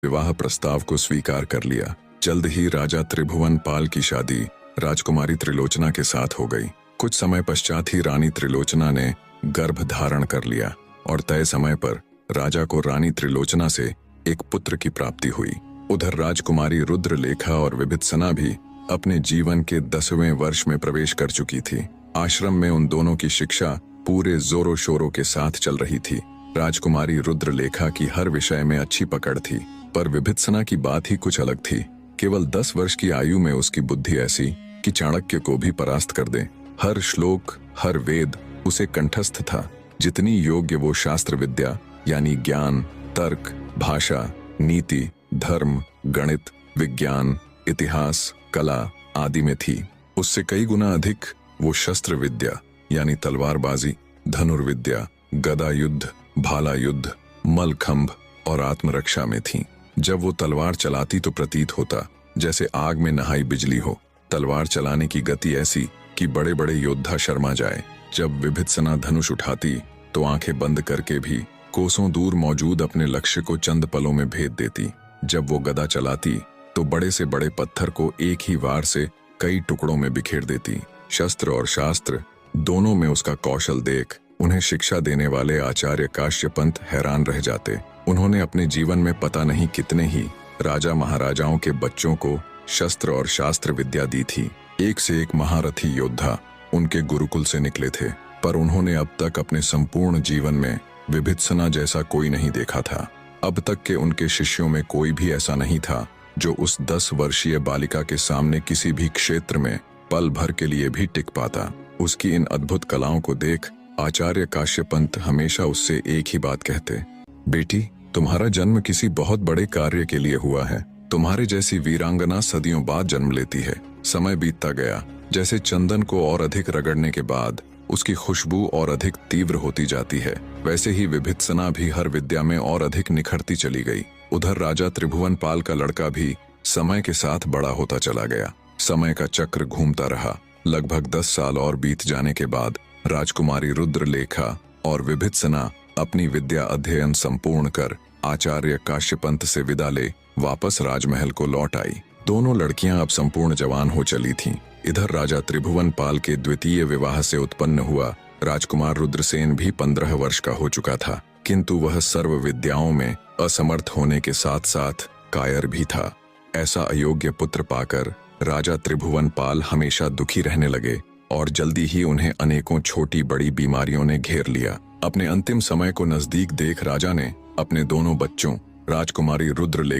विवाह प्रस्ताव को स्वीकार कर लिया। जल्द ही राजा त्रिभुवन पाल की शादी राजकुमारी त्रिलोचना के साथ हो गई। कुछ समय पश्चात ही रानी त्रिलोचना ने गर्भ धारण कर लिया और तय समय पर राजा को रानी त्रिलोचना से एक पुत्र की प्राप्ति हुई। उधर राजकुमारी रुद्रलेखा और विभित्सना भी अपने जीवन के 10वें वर्ष में प्रवेश कर चुकी थी। आश्रम में उन दोनों की शिक्षा पूरे जोरों शोरों के साथ चल रही थी। राजकुमारी रुद्रलेखा की हर विषय में अच्छी पकड़ थी, पर विभित्सना की बात ही कुछ अलग थी। केवल 10 वर्ष की आयु में उसकी बुद्धि ऐसी कि चाणक्य को भी परास्त कर दे। हर श्लोक, हर वेद उसे कंठस्थ था। जितनी योग्य वो शास्त्र विद्या यानी ज्ञान, तर्क, भाषा, नीति, धर्म, गणित, विज्ञान, इतिहास, कला आदि में थी, उससे कई गुना अधिक वो शस्त्र विद्या यानी तलवारबाजी, धनुर्विद्या, गदा युद्ध, भाला युद्ध, मलखंभ और आत्मरक्षा में थी। जब वो तलवार चलाती तो प्रतीत होता जैसे आग में नहाई बिजली हो। तलवार चलाने की गति ऐसी कि बड़े बड़े योद्धा शर्मा जाए। जब विभित्सना धनुष उठाती तो आंखें बंद करके भी कोसों दूर मौजूद अपने लक्ष्य को चंद पलों में भेद देती। जब वो गदा चलाती तो बड़े से बड़े पत्थर को एक ही वार से कई टुकड़ों में बिखेर देती। शस्त्र और शास्त्र दोनों में उसका कौशल देख उन्हें शिक्षा देने वाले आचार्य काश्यपंत हैरान रह जाते। उन्होंने अपने जीवन में पता नहीं कितने ही राजा महाराजाओं के बच्चों को शस्त्र और शास्त्र विद्या दी थी। एक से एक महारथी योद्धा उनके गुरुकुल से निकले थे, पर उन्होंने अब तक अपने संपूर्ण जीवन में विभित्सना जैसा कोई नहीं देखा था। अब तक के उनके शिष्यों में कोई भी ऐसा नहीं था जो उस 10 वर्षीय बालिका के सामने किसी भी क्षेत्र में पल भर के लिए भी टिक पाता। उसकी इन अद्भुत कलाओं को देख आचार्य काश्यपंत हमेशा उससे एक ही बात कहते, बेटी, तुम्हारा जन्म किसी बहुत बड़े कार्य के लिए हुआ है। तुम्हारे जैसी वीरांगना सदियों बाद जन्म लेती है। समय बीतता गया, जैसे चंदन को और अधिक रगड़ने के बाद उसकी खुशबू और अधिक तीव्र होती जाती है, वैसे ही विभित्सना भी हर विद्या में और अधिक निखरती चली गई। उधर राजा त्रिभुवन पाल का लड़का भी समय के साथ बड़ा होता चला गया। समय का चक्र घूमता रहा। लगभग 10 साल और बीत जाने के बाद राजकुमारी रुद्रलेखा और विभित्सना अपनी विद्या अध्ययन संपूर्ण कर आचार्य काश्यपंत से विदा ले वापस राजमहल को लौट आई। दोनों लड़कियां अब संपूर्ण जवान हो चली थीं। इधर राजा त्रिभुवन पाल के द्वितीय विवाह से उत्पन्न हुआ राजकुमार रुद्रसेन भी 15 वर्ष का हो चुका था, किंतु वह सर्व विद्याओं में असमर्थ होने के साथ साथ कायर भी था। ऐसा अयोग्य पुत्र पाकर राजा त्रिभुवन पाल हमेशा दुखी रहने लगे और जल्दी ही उन्हें अनेकों छोटी बड़ी बीमारियों ने घेर लिया। अपने अंतिम समय को नजदीक देख राजा ने अपने दोनों बच्चों राजकुमारी रुद्रलेखा